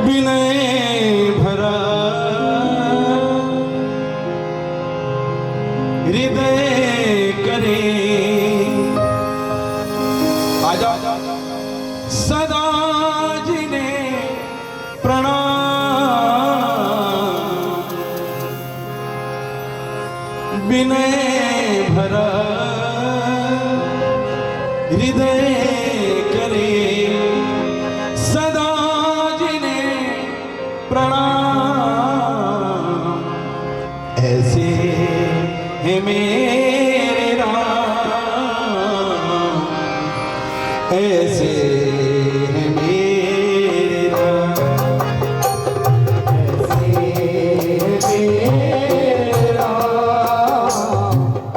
विनय भरा हृदय करे आजा सदा जिन्हें प्रणाम विनय भरा हृदय करे सदा जिन्हें प्रणाम ऐसे है मेरे राम ऐसे है मेरे राम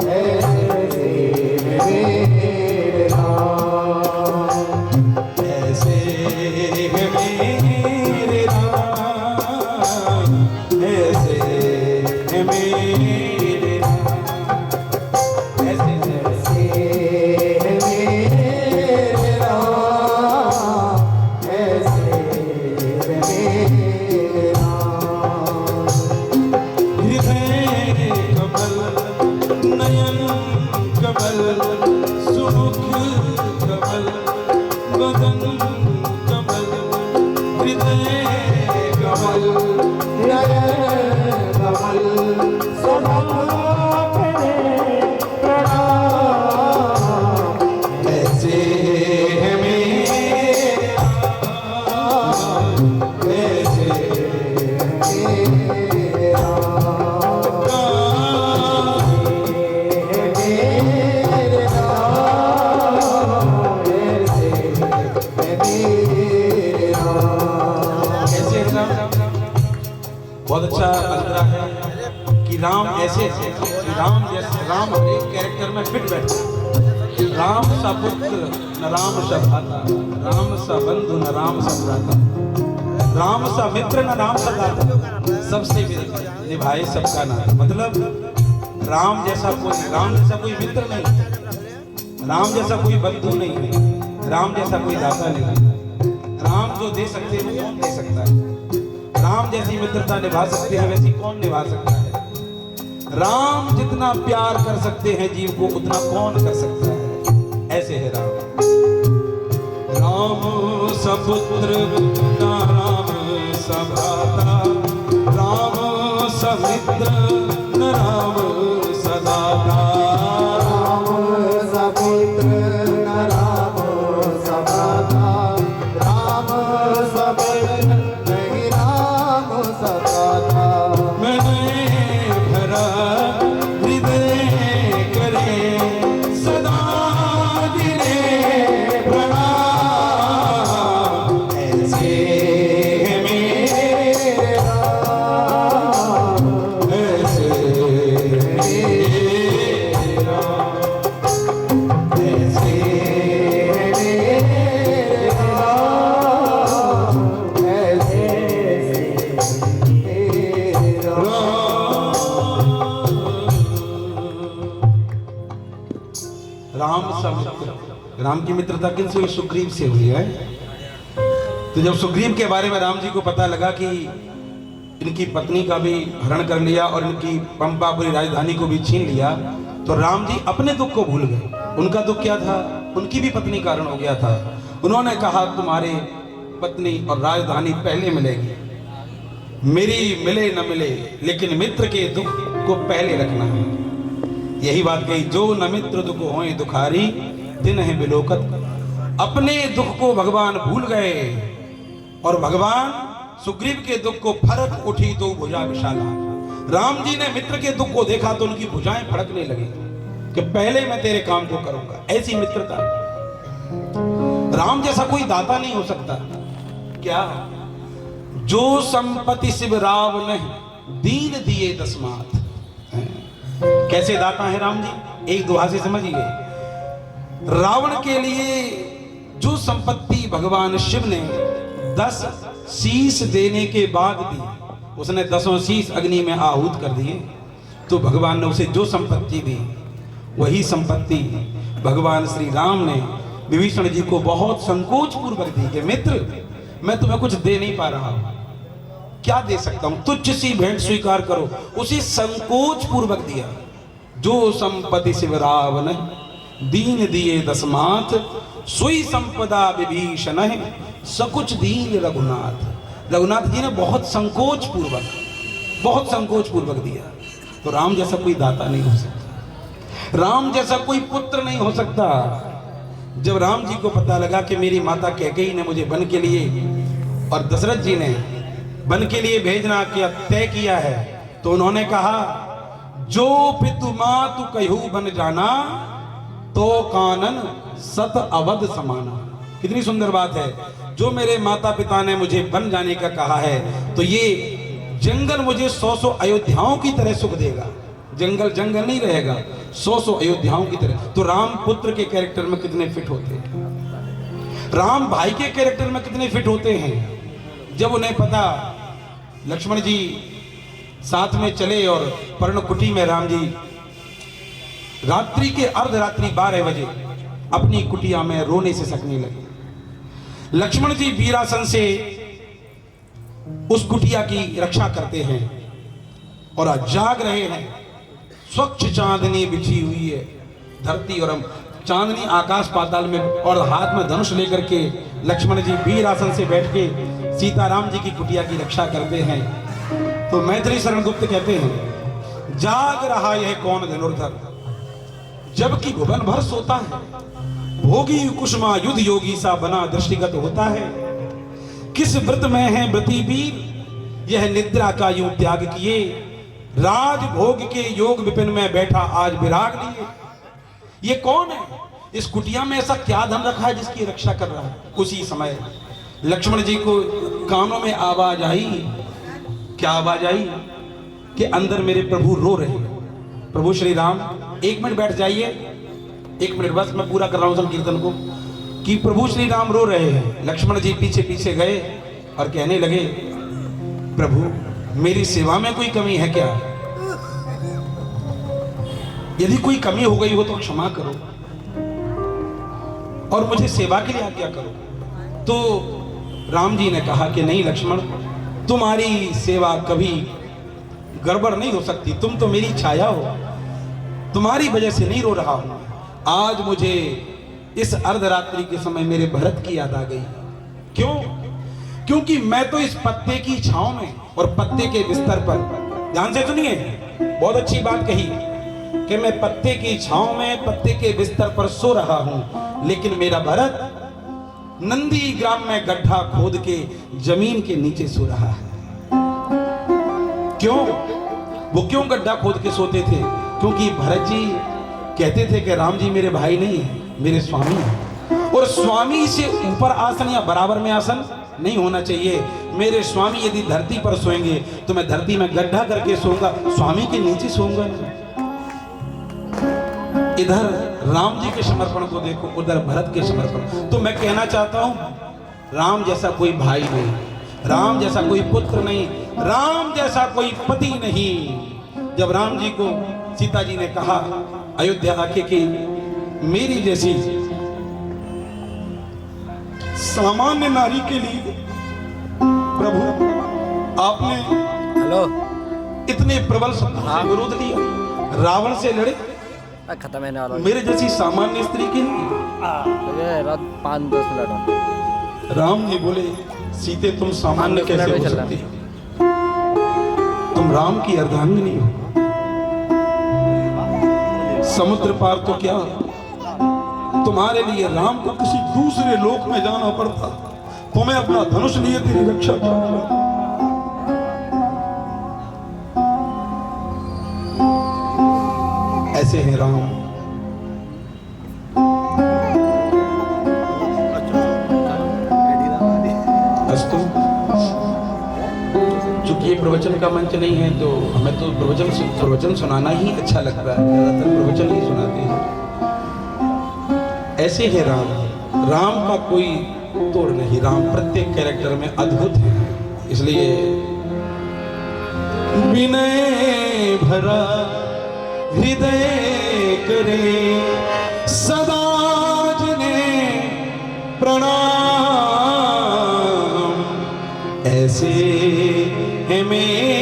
ऐसे है मेरे राम ऐसे है मेरे राम ऐसे है मेरे राम ऐसे है मेरे बहुत अच्छा अंतरा है कि राम ऐसे राम जैसे राम एक कैरेक्टर में फिट बैठे राम सा पुत्र न राम सा भाता राम सा बंधु न राम सा भ्राता राम सा मित्र न राम सा दाता सबसे निभाए सबका नाता मतलब राम जैसा कोई मित्र नहीं राम जैसा कोई बंधु नहीं है राम जैसा कोई दाता नहीं राम जो दे सकते हैं वो कौन दे सकता है राम जैसी मित्रता निभा सकते हैं वैसी कौन निभा सकता है राम जितना प्यार कर सकते हैं जीव को उतना कौन कर सकता है ऐसे है राम राम सपुत्र राम सभ्राता राम समित्र न राम सदाता राम सपुत्र न राम सभ्राता राम समित्र राम की मित्रता किनसे हुई सुग्रीव से हुई है तो जब सुग्रीव के बारे में राम जी को पता लगा कि इनकी पत्नी का भी हरण कर लिया और इनकी पंपापुरी राजधानी को भी छीन लिया तो राम जी अपने दुख को भूल गए उनका दुख क्या था उनकी भी पत्नी कारण हो गया था उन्होंने कहा तुम्हारे पत्नी और राजधानी पहले मिलेगी मेरी मिले न मिले लेकिन मित्र के दुख को पहले रखना है यही बात कही जो न मित्र दुख होए दुखारी दिन है बिलोकत अपने दुख को भगवान भूल गए और भगवान सुग्रीव के दुख को फरक उठी तो भुजा विशाला राम जी ने मित्र के दुख को देखा तो उनकी भुजाएं फड़कने लगी कि पहले मैं तेरे काम को करूंगा ऐसी मित्रता राम जैसा कोई दाता नहीं हो सकता क्या जो संपत्ति शिव राव नहीं दीन दिए दसमात कैसे दाता है राम जी एक दुआ से समझिए रावण के लिए जो संपत्ति भगवान शिव ने 10 शीश देने के बाद भी उसने 10 शीश अग्नि में आहूत कर दिए तो भगवान ने उसे जो संपत्ति दी वही संपत्ति भगवान श्री राम ने विभीषण जी को बहुत संकोच पूर्वक दी कि मित्र मैं तुम्हें कुछ दे नहीं पा रहा हूं, क्या दे सकता हूं? तुच्छ सी भेंट स्वीकार करो। उसी संकोच पूर्वक दिया। जो संपत्ति शिव रावण दीन दिए दसमाथ, सोई संपदा विभीषण है सकुच दीन रघुनाथ। रघुनाथ जी ने बहुत संकोच पूर्वक दिया। तो राम जैसा कोई दाता नहीं हो सकता, राम जैसा कोई पुत्र नहीं हो सकता। जब राम जी को पता लगा कि मेरी माता कैकेयी ने मुझे वन के लिए और दशरथ जी ने वन के लिए भेजना तय किया है, तो उन्होंने कहा जो पितु मातु कहू बन जाना, तो कानन सत अवध समाना। कितनी सुंदर बात है। जो मेरे माता पिता ने मुझे बन जाने का कहा है, तो ये जंगल मुझे 100 अयोध्याओं की तरह सुख देगा। जंगल जंगल नहीं रहेगा, 100 अयोध्याओं की तरह। तो राम पुत्र के कैरेक्टर में कितने फिट होते हैं, राम भाई के कैरेक्टर में कितने फिट होते हैं। जब उन्हें पता, लक्ष्मण जी साथ में चले और पर्णकुटी में राम जी रात्रि के अर्धरात्रि 12 बजे अपनी कुटिया में रोने से सकने लगे। लक्ष्मण जी वीरासन से उस कुटिया की रक्षा करते हैं और आज जाग रहे हैं। स्वच्छ चांदनी बिछी हुई है धरती और हम चांदनी आकाश पाताल में, और हाथ में धनुष लेकर के लक्ष्मण जी वीरासन से बैठ के सीताराम जी की कुटिया की रक्षा करते हैं। तो मैथिली शरण गुप्त कहते हैं, जाग रहा यह कौन धनुर्धर, जबकि भुवन भर सोता है। भोगी कुसुमा युद्ध योगी सा बना दृष्टिगत होता है। किस व्रत में है व्रती वीर, यह निद्रा का यूं त्याग किए। राज भोग के योग विपिन में बैठा आज विराग लिए। ये कौन है, इस कुटिया में ऐसा क्या धन रखा है जिसकी रक्षा कर रहा है। उसी समय लक्ष्मण जी को कानों में आवाज आई। क्या आवाज आई कि अंदर मेरे प्रभु रो रहे हैं। प्रभु श्री राम, 1 मिनट बैठ जाइए, 1 मिनट बस, मैं पूरा कर रहा हूं संकीर्तन को। कि प्रभु श्री राम रो रहे हैं। लक्ष्मण जी पीछे पीछे गए और कहने लगे, प्रभु मेरी सेवा में कोई कमी है क्या? यदि कोई कमी हो गई हो तो क्षमा करो और मुझे सेवा के लिए आज्ञा करो। तो राम जी ने कहा कि नहीं लक्ष्मण, तुम्हारी सेवा कभी गड़बड़ नहीं हो सकती। तुम तो मेरी छाया हो, तुम्हारी वजह से नहीं रो रहा हूं। आज मुझे इस अर्धरात्रि के समय मेरे भरत की याद आ गई। क्यों? क्योंकि मैं तो इस पत्ते की छांव में और पत्ते के बिस्तर पर, ध्यान से सुनिए, बहुत अच्छी बात कही कि मैं पत्ते की छांव में पत्ते के बिस्तर पर सो रहा हूं, लेकिन मेरा भरत नंदी ग्राम में गड्ढा खोद के जमीन के नीचे सो रहा है। क्यों? वो क्यों गड्ढा खोद के सोते थे? क्योंकि भरत जी कहते थे कि राम जी मेरे भाई नहीं है, मेरे स्वामी हैं, और स्वामी से ऊपर आसन या बराबर में आसन नहीं होना चाहिए। मेरे स्वामी यदि धरती पर सोएंगे तो मैं धरती में गड्ढा करके सोऊंगा, स्वामी के नीचे सोऊंगा। इधर राम जी के समर्पण को देखो, उधर भरत के समर्पण। तो मैं कहना चाहता हूं, राम जैसा कोई भाई नहीं, राम जैसा कोई पुत्र नहीं, राम जैसा कोई पति नहीं। जब राम जी को सीता जी ने कहा अयोध्या आके कि मेरी जैसी सामान्य नारी के लिए प्रभु आपने इतने प्रबल शब्दों से विरोध लिया, रावण से लड़े, खत्म है ना मेरे जैसी सामान्य स्त्री के लिए 5-10 मिनट। राम जी बोले, सीते तुम सामान्य कैसे हो सकती, तुम राम की अर्धांगिनी हो। समुद्र पार तो क्या, तुम्हारे लिए राम को किसी दूसरे लोक में जाना पड़ता, तुम्हें अपना धनुष लिए तेरी रक्षा करना। ऐसे हैं राम। अस्तु, चूंकि ये प्रवचन का मंच नहीं है तो हमें तो प्रवचन सुनाना ही अच्छा लगता है, ज्यादातर प्रवचन ही सुनाते हैं। ऐसे है राम, राम का कोई तोड़ नहीं, राम प्रत्येक कैरेक्टर में अद्भुत है। इसलिए विनय भरा हृदय करे सदा जिन्हें प्रणाम, कैसे है मेरे